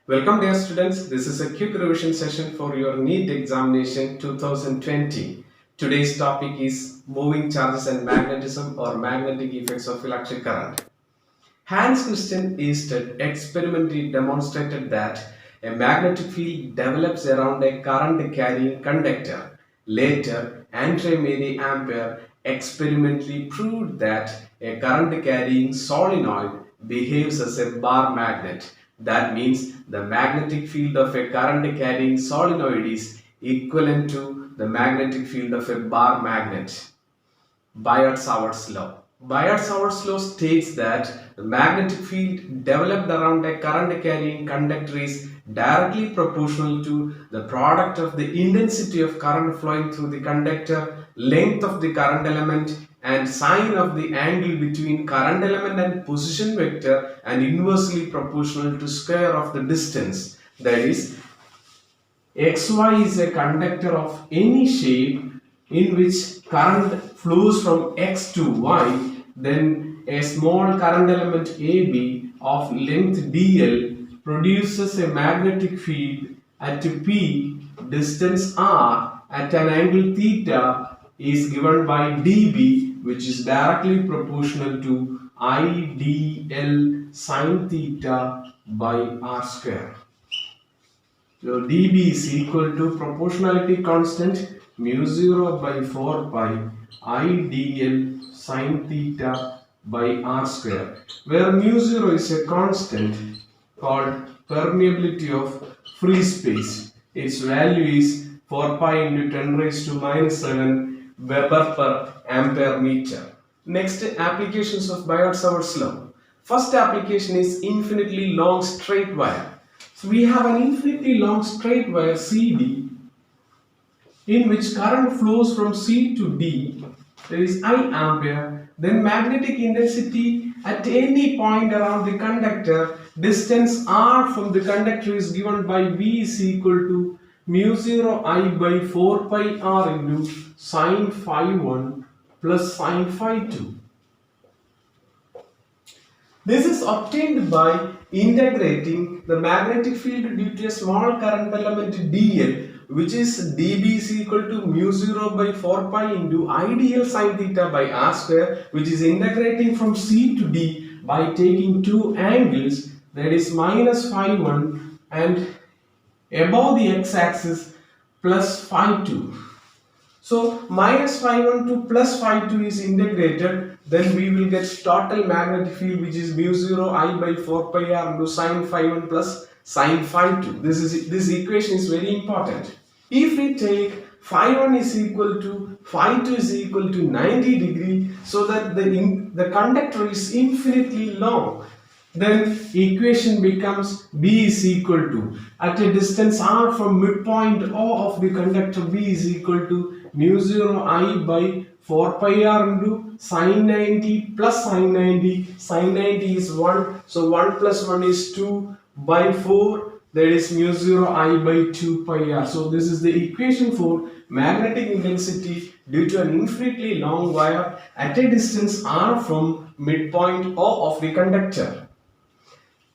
Welcome dear students, this is a quick revision session for your NEET examination 2020. Today's topic is moving charges and magnetism or magnetic effects of electric current. Hans Christian Ørsted experimentally demonstrated that a magnetic field develops around a current carrying conductor. Later, Andre Marie Ampere experimentally proved that a current carrying solenoid behaves as a bar magnet. That means the magnetic field of a current carrying solenoid is equivalent to the magnetic field of a bar magnet. Biot-Savart's law. Biot-Savart's law states that the magnetic field developed around a current carrying conductor is directly proportional to the product of the intensity of current flowing through the conductor, length of the current element, and sine of the angle between current element and position vector, and inversely proportional to square of the distance. That is, xy is a conductor of any shape in which current flows from x to y, then a small current element AB of length dl produces a magnetic field at P, distance r, at an angle theta is given by dB, which is directly proportional to IDL sine theta by r square. So dB is equal to proportionality constant mu 0 by 4 pi IDL sine theta by r square, where mu 0 is a constant called permeability of free space. Its value is 4 pi into 10 raised to minus 7 Weber per ampere meter. Next, applications of Biot-Savart's law. First application is infinitely long straight wire. So we have an infinitely long straight wire CD in which current flows from C to D, there is I ampere, then magnetic intensity at any point around the conductor, distance R from the conductor is given by V is equal to mu 0 I by 4 pi R into sine phi 1 plus sine phi 2. This is obtained by integrating the magnetic field due to a small current element dl, which is dB is equal to mu 0 by 4 pi into IDL sine theta by r square, which is integrating from C to D by taking two angles, that is minus phi 1 and above the x-axis plus phi 2. So minus phi 1 to plus phi 2 is integrated, then we will get total magnetic field, which is mu 0 I by 4 pi r into sine phi 1 plus sine phi 2. This equation is very important. If we take phi 1 is equal to phi 2 is equal to 90 degree, so that the conductor is infinitely long, then equation becomes B is equal to, at a distance r from midpoint O of the conductor, B is equal to mu 0 I by 4 pi r into sine 90 plus sine 90. Sine 90 is 1, so 1 plus 1 is 2 by 4, that is mu 0 I by 2 pi r. So this is the equation for magnetic intensity due to an infinitely long wire at a distance r from midpoint O of the conductor.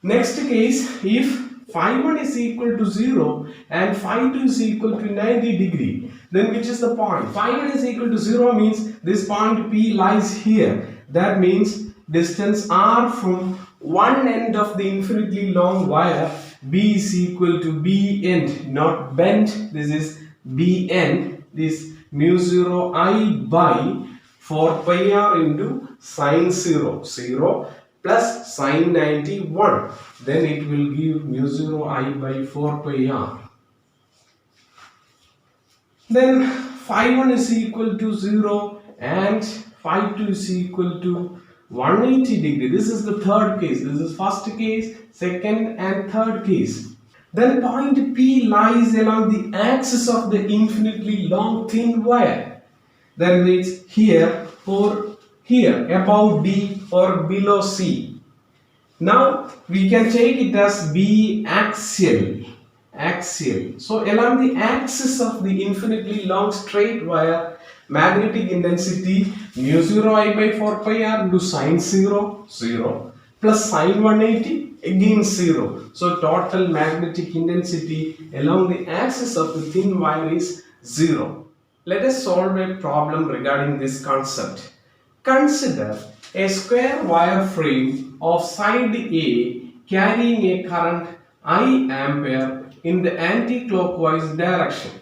Next case, if phi 1 is equal to 0 and phi 2 is equal to 90 degree, then which is the point? Phi 1 is equal to 0 means this point P lies here. That means distance r from one end of the infinitely long wire, B is equal to B end, not bent, this is B end, this mu 0 I by 4 pi r into sine 0 plus sine 91, then it will give mu 0 I by 4 pi r. Then phi 1 is equal to 0 and phi 2 is equal to 180 degree. This is the third case. This is first case, second and third case. Then point P lies along the axis of the infinitely long thin wire. Then it's here or here, above D or below C. Now we can take it as B axial. So along the axis of the infinitely long straight wire, magnetic intensity mu 0 I by 4 pi r into sine 0 plus sine 180 again 0. So total magnetic intensity along the axis of the thin wire is 0. Let us solve a problem regarding this concept. Consider a square wire frame of side A carrying a current I ampere in the anti-clockwise direction.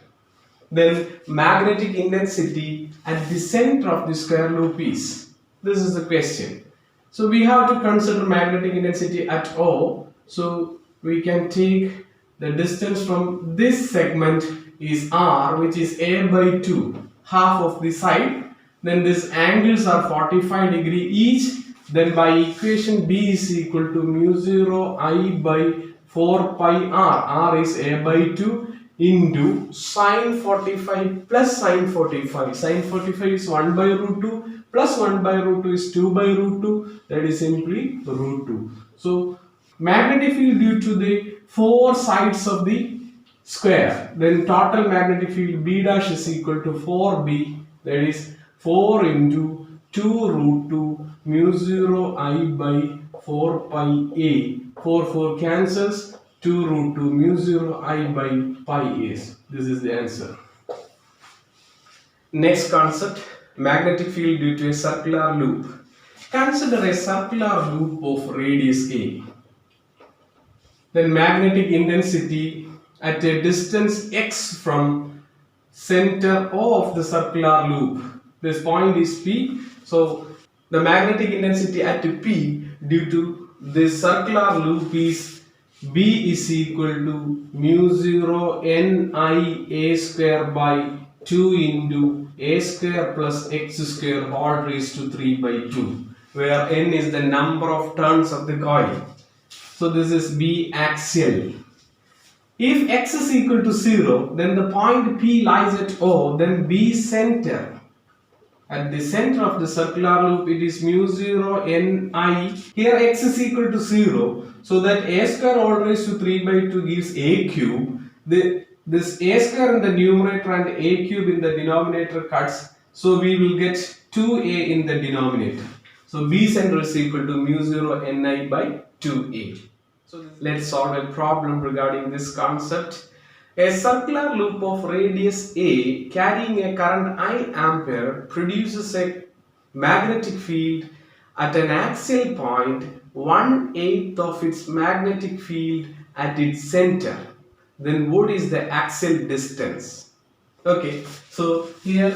Then magnetic intensity at the center of the square loop is. This is the question. So we have to consider magnetic intensity at O. So we can take the distance from this segment is R, which is A by 2, half of the side. Then these angles are 45 degree each. Then by equation B is equal to mu 0 I by 4 pi R. R is A by 2 into sine 45 plus sine 45. Sine 45 is 1 by root 2 plus 1 by root 2 is 2 by root 2. That is simply root 2. So magnetic field due to the four sides of the square. Then total magnetic field B dash is equal to 4B. That is 4 into 2 root 2 mu 0 I by 4 pi A. 4 cancels. 2 root 2 mu 0 I by pi is. This is the answer. Next concept, magnetic field due to a circular loop. Consider a circular loop of radius A. Then magnetic intensity at a distance x from center O of the circular loop. This point is P. So the magnetic intensity at P due to this circular loop is B is equal to mu 0 Ni A square by 2 into A square plus x square all raised to 3 by 2, where N is the number of turns of the coil. So this is B axial. If x is equal to 0, then the point P lies at O, then B center. At the center of the circular loop, it is mu 0 Ni. Here x is equal to 0, so that A square all raised to 3 by 2 gives A cube. This A square in the numerator and A cube in the denominator cuts, so we will get 2A in the denominator. So B center is equal to mu 0 Ni by 2A. So let's solve a problem regarding this concept. A circular loop of radius A carrying a current I ampere produces a magnetic field at an axial point 1/8 of its magnetic field at its center. Then what is the axial distance? Okay, so here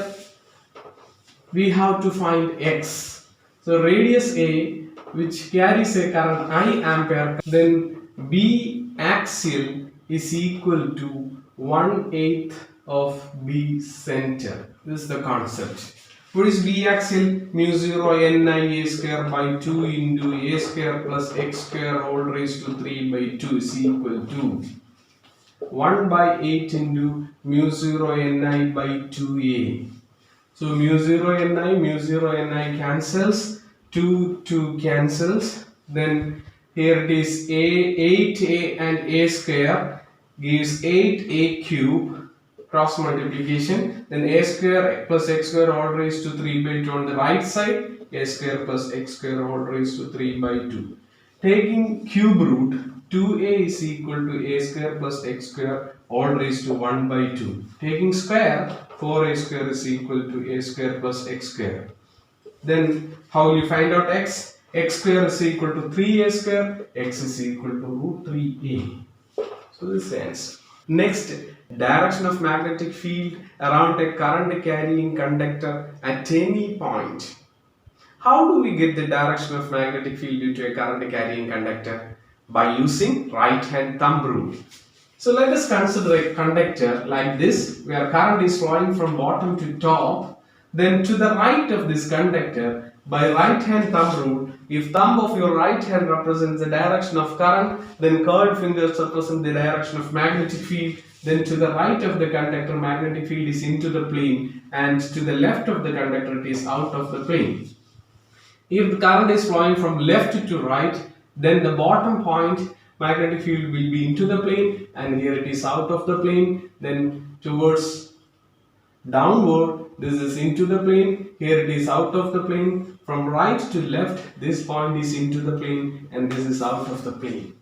we have to find x. So radius A, which carries a current I ampere, then B axial is equal to 1/8 of B center. This is the concept. What is B axial? Mu 0 Ni A square by 2 into A square plus x square all raised to 3 by 2 is equal to 1 by 8 into mu 0 Ni by 2A. So mu 0 Ni cancels, 2 cancels. Then here it is 8A and A square gives 8A cube, cross multiplication. Then A square plus x square all raised to 3 by 2 on the right side. A square plus x square all raised to 3 by 2. Taking cube root, 2A is equal to A square plus x square all raised to 1 by 2. Taking square, 4A square is equal to A square plus x square. Then how will you find out x? X square is equal to 3A square, x is equal to root 3A. So this is the answer. Next, direction of magnetic field around a current carrying conductor at any point. How do we get the direction of magnetic field due to a current carrying conductor? By using right hand thumb rule. So let us consider a conductor like this, where current is flowing from bottom to top. Then to the right of this conductor, by right hand thumb rule, if thumb of your right hand represents the direction of current, then curved fingers represent the direction of magnetic field. Then to the right of the conductor, magnetic field is into the plane, and to the left of the conductor, it is out of the plane. If the current is flowing from left to right, then the bottom point magnetic field will be into the plane, and here it is out of the plane. Then towards downward, this is into the plane, here it is out of the plane. From right to left, this point is into the plane and this is out of the plane.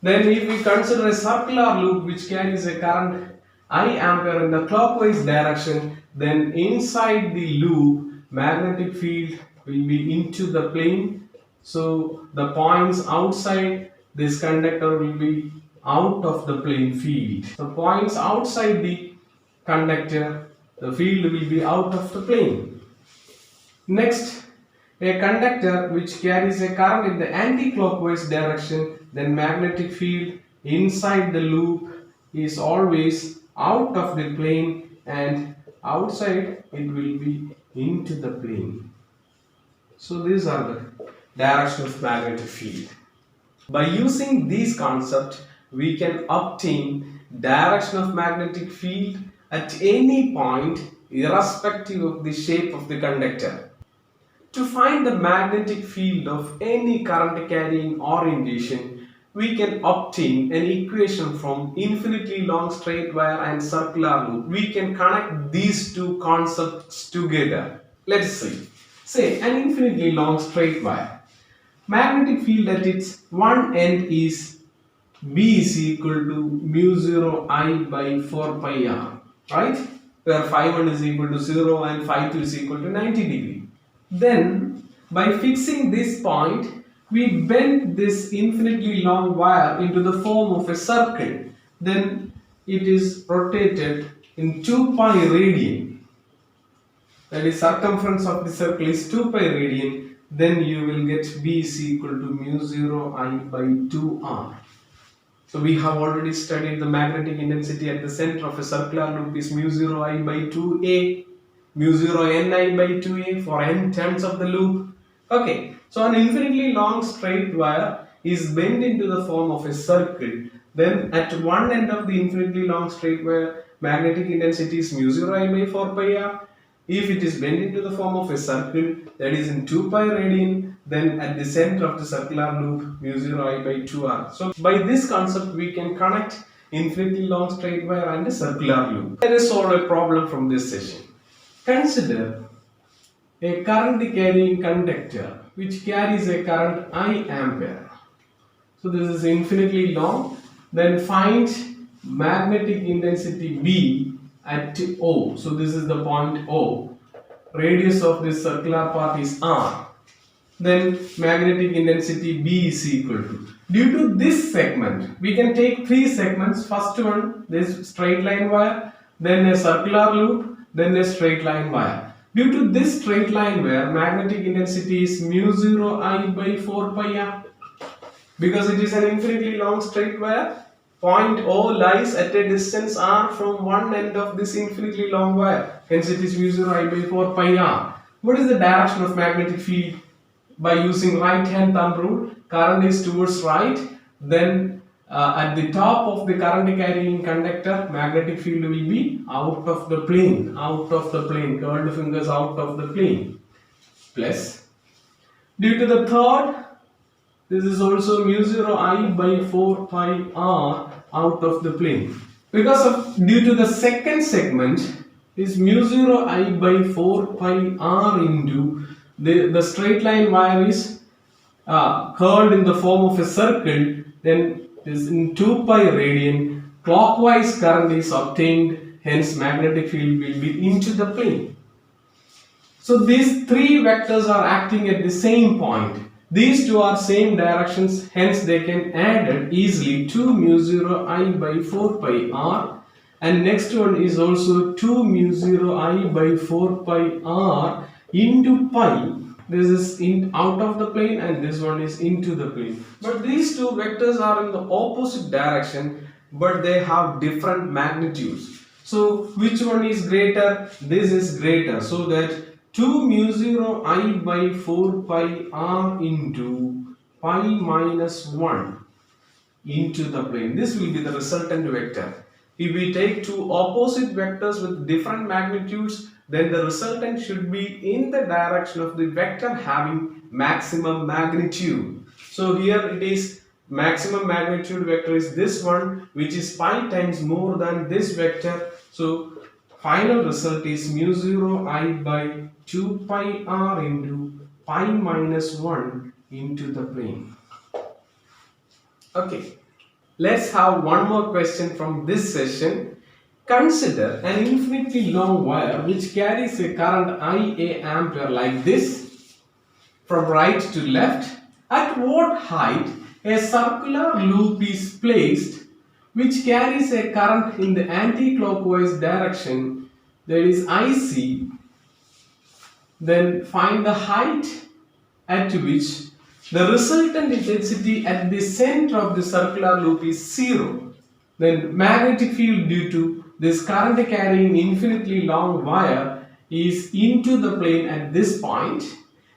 Then if we consider a circular loop which carries a current I ampere in the clockwise direction, then inside the loop, magnetic field will be into the plane. So the points outside this conductor will be out of the plane field. The points outside the conductor, the field will be out of the plane. Next, a conductor which carries a current in the anti-clockwise direction, then magnetic field inside the loop is always out of the plane and outside it will be into the plane. So these are the direction of magnetic field. By using these concepts, we can obtain direction of magnetic field at any point irrespective of the shape of the conductor. To find the magnetic field of any current carrying orientation, we can obtain an equation from infinitely long straight wire and circular loop. We can connect these two concepts together. Let's see. Say an infinitely long straight wire. Magnetic field at its one end is B is equal to mu 0 I by 4 pi r, right? Where phi 1 is equal to 0 and phi 2 is equal to 90 degree. Then, by fixing this point, we bend this infinitely long wire into the form of a circle. Then it is rotated in 2 pi radian. That is, circumference of the circle is 2 pi radian. Then you will get B is equal to mu 0 I by 2r. So we have already studied the magnetic intensity at the center of a circular loop is mu 0 I by 2a. Mu 0 ni by 2a for n turns of the loop. Okay, so an infinitely long straight wire is bent into the form of a circle. Then at one end of the infinitely long straight wire, magnetic intensity is mu 0 I by 4 pi r. If it is bent into the form of a circle, that is in 2 pi radian, then at the center of the circular loop, mu 0 I by 2r. So by this concept, we can connect infinitely long straight wire and a circular loop. Let us solve a problem from this session. Consider a current carrying conductor which carries a current I ampere. So this is infinitely long. Then find magnetic intensity B at O. So this is the point O. Radius of this circular part is R. Then magnetic intensity B is equal to. Due to this segment, we can take three segments. First one, this straight line wire, then a circular loop, then a straight line wire. Due to this straight line wire, magnetic intensity is mu 0 I by 4 pi r. Because it is an infinitely long straight wire, point O lies at a distance r from one end of this infinitely long wire. Hence it is mu 0 I by 4 pi r. What is the direction of magnetic field? By using right hand thumb rule, current is towards right, then at the top of the current carrying conductor, magnetic field will be out of the plane, curled fingers out of the plane. Plus, due to the third, this is also mu 0 I by 4 pi r out of the plane. Due to the second segment, is mu 0 I by 4 pi r into the straight line wire is curled in the form of a circle, then is in 2 pi radian, clockwise current is obtained, hence magnetic field will be into the plane. So these three vectors are acting at the same point. These two are same directions, hence they can add easily 2 mu 0 I by 4 pi r, and next one is also 2 mu 0 I by 4 pi r into pi. This is out of the plane and this one is into the plane. But these two vectors are in the opposite direction, but they have different magnitudes. So which one is greater? This is greater. So that 2 mu 0 I by 4 pi r into pi minus 1 into the plane. This will be the resultant vector. If we take two opposite vectors with different magnitudes, then the resultant should be in the direction of the vector having maximum magnitude. So here it is, maximum magnitude vector is this one, which is pi times more than this vector. So final result is mu 0 I by 2 pi r into pi minus 1 into the plane. Okay, let's have one more question from this session. Consider an infinitely long wire which carries a current Ia ampere like this from right to left. At what height a circular loop is placed which carries a current in the anti-clockwise direction, that is IC. Then find the height at which the resultant intensity at the center of the circular loop is 0. Then magnetic field due to this current carrying infinitely long wire is into the plane at this point,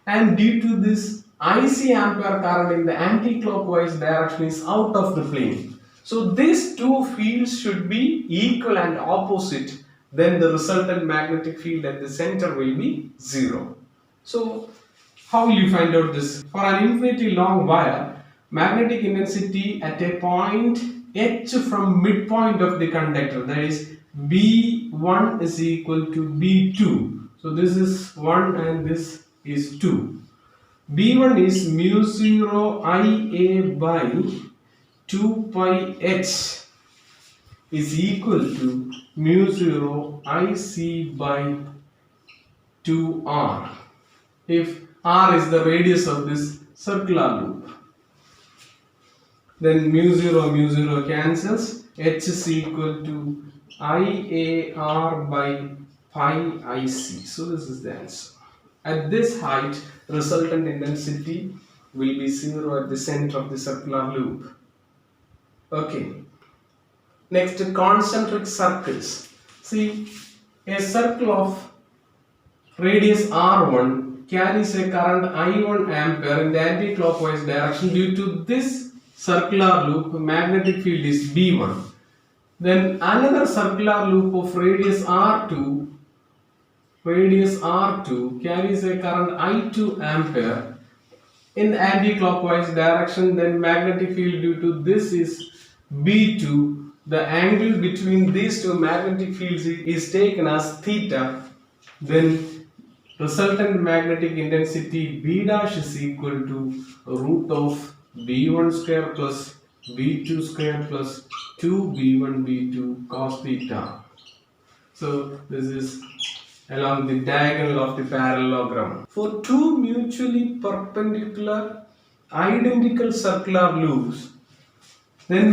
and due to this IC ampere current in the anti-clockwise direction is out of the plane. So these two fields should be equal and opposite, then the resultant magnetic field at the center will be 0. So how will you find out this? For an infinitely long wire, magnetic intensity at a point h from midpoint of the conductor, that is B1 is equal to B2. So this is 1 and this is 2. B1 is mu 0 Ia by 2 pi h is equal to mu 0 IC by 2r, if r is the radius of this circular loop. Then mu 0 cancels, h is equal to IAR by pi IC. So this is the answer. At this height, resultant intensity will be 0 at the center of the circular loop. Okay. Next, concentric circles. See, a circle of radius R1 carries a current I1 ampere in the anti-clockwise direction. Due to this circular loop, magnetic field is B1. Then another circular loop of radius R2 carries a current I2 ampere in the anti-clockwise direction. Then magnetic field due to this is B2. The angle between these two magnetic fields is taken as theta. Then resultant magnetic intensity B dash is equal to root of B1 square plus B2 square plus 2B1 B2 cos theta. So this is along the diagonal of the parallelogram. For two mutually perpendicular identical circular loops, then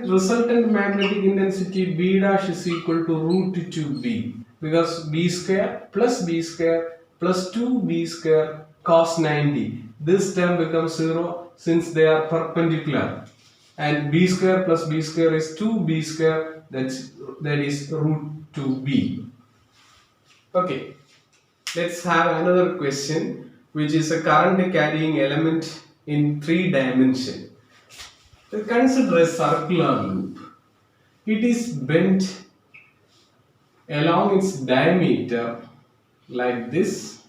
resultant magnetic intensity B dash is equal to root 2B, because B square plus 2B square cos 90. This term becomes 0 since they are perpendicular, and B square plus B square is 2B square, that is root 2B. Okay, let's have another question, which is a current carrying element in 3 dimensions. Consider a circular loop. It is bent along its diameter like this.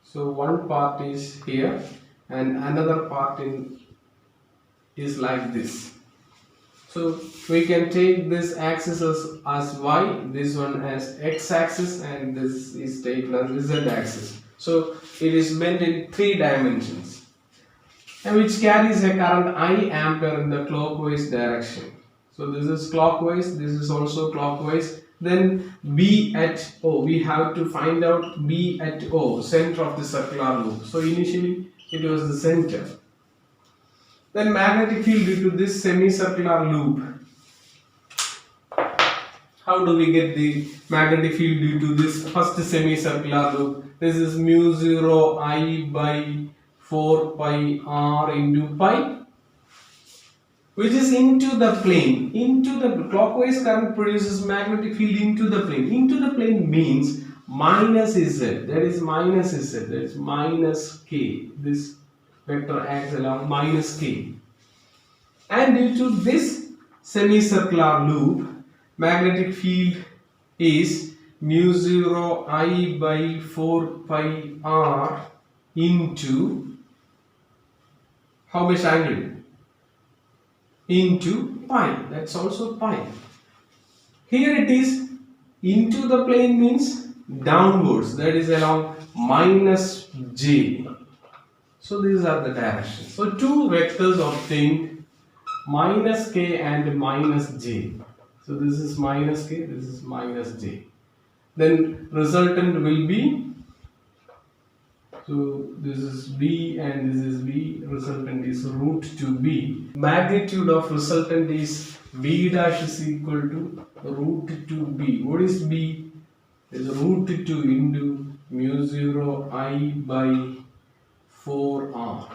So one part is here and another part is like this. So we can take this axis as y, this one as x axis, and this is taken as z axis. So it is bent in 3 dimensions, and which carries a current I ampere in the clockwise direction. So this is clockwise, this is also clockwise. Then B at O, we have to find out B at O, center of the circular loop. So initially it was the center. Then magnetic field due to this semicircular loop. How do we get the magnetic field due to this first semicircular loop? This is mu 0 I by 4 pi r into pi, which is into the plane. Into the clockwise current produces magnetic field into the plane. Into the plane means minus z, that is minus z, that is minus k. This vector acts along minus k. And due to this semicircular loop, magnetic field is mu 0 I by 4 pi r into how much angle? Into pi. That's also pi. Here it is Into the plane means downwards, that is along minus j. So these are the directions. So two vectors obtained, minus k and minus j. So this is minus k, this is minus j. Then resultant will be, so this is b and this is b, resultant is root 2b. Magnitude of resultant is b dash is equal to root 2b. What is b? Is root 2 into mu 0 I by 4r.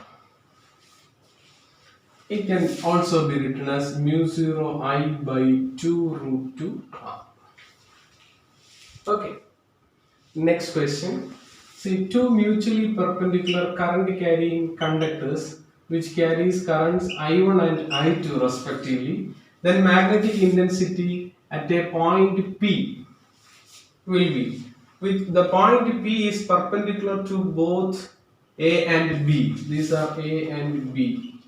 It can also be written as mu 0 I by 2 root 2r. Okay. Next question. See, two mutually perpendicular current carrying conductors which carries currents I1 and I2 respectively. Then magnetic intensity at a point P will be, with the point P is perpendicular to both A and B. These are A and B.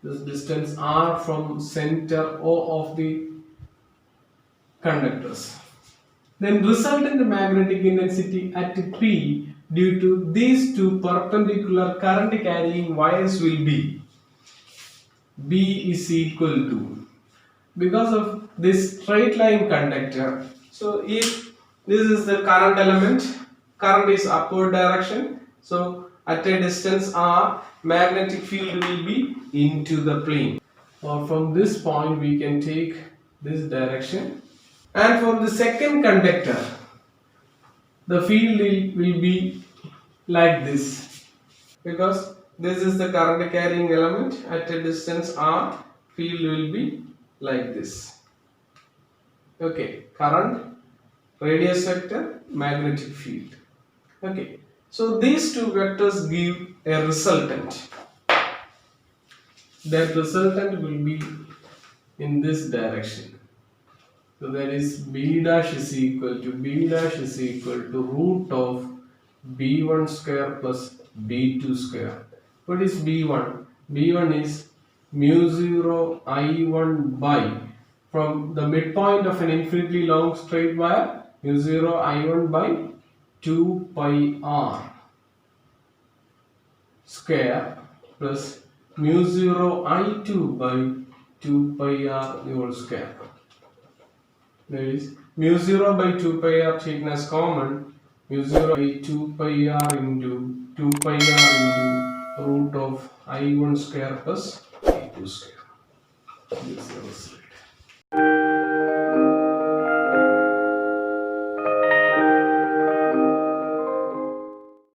This distance R from center O of the conductors. Then resultant magnetic intensity at P due to these two perpendicular current carrying wires will be B is equal to, because of this straight line conductor. So if this is the current element, current is upward direction. So at a distance R, magnetic field will be into the plane. Or from this point we can take this direction. And for the second conductor, the field will be like this, because this is the current carrying element at a distance r, field will be like this. Okay, current, radius vector, magnetic field. Okay, so these two vectors give a resultant. That resultant will be in this direction. So that is b dash is equal to root of b1 square plus b2 square. What is b1? b1 is mu 0 I1 by, from the midpoint of an infinitely long straight wire, mu 0 I1 by 2 pi r square plus mu 0 I2 by 2 pi r whole square. That is mu 0 by 2 pi r taken as common, mu 0 by 2 pi r into 2 pi r into root of I1 square plus I2 square. This is the result.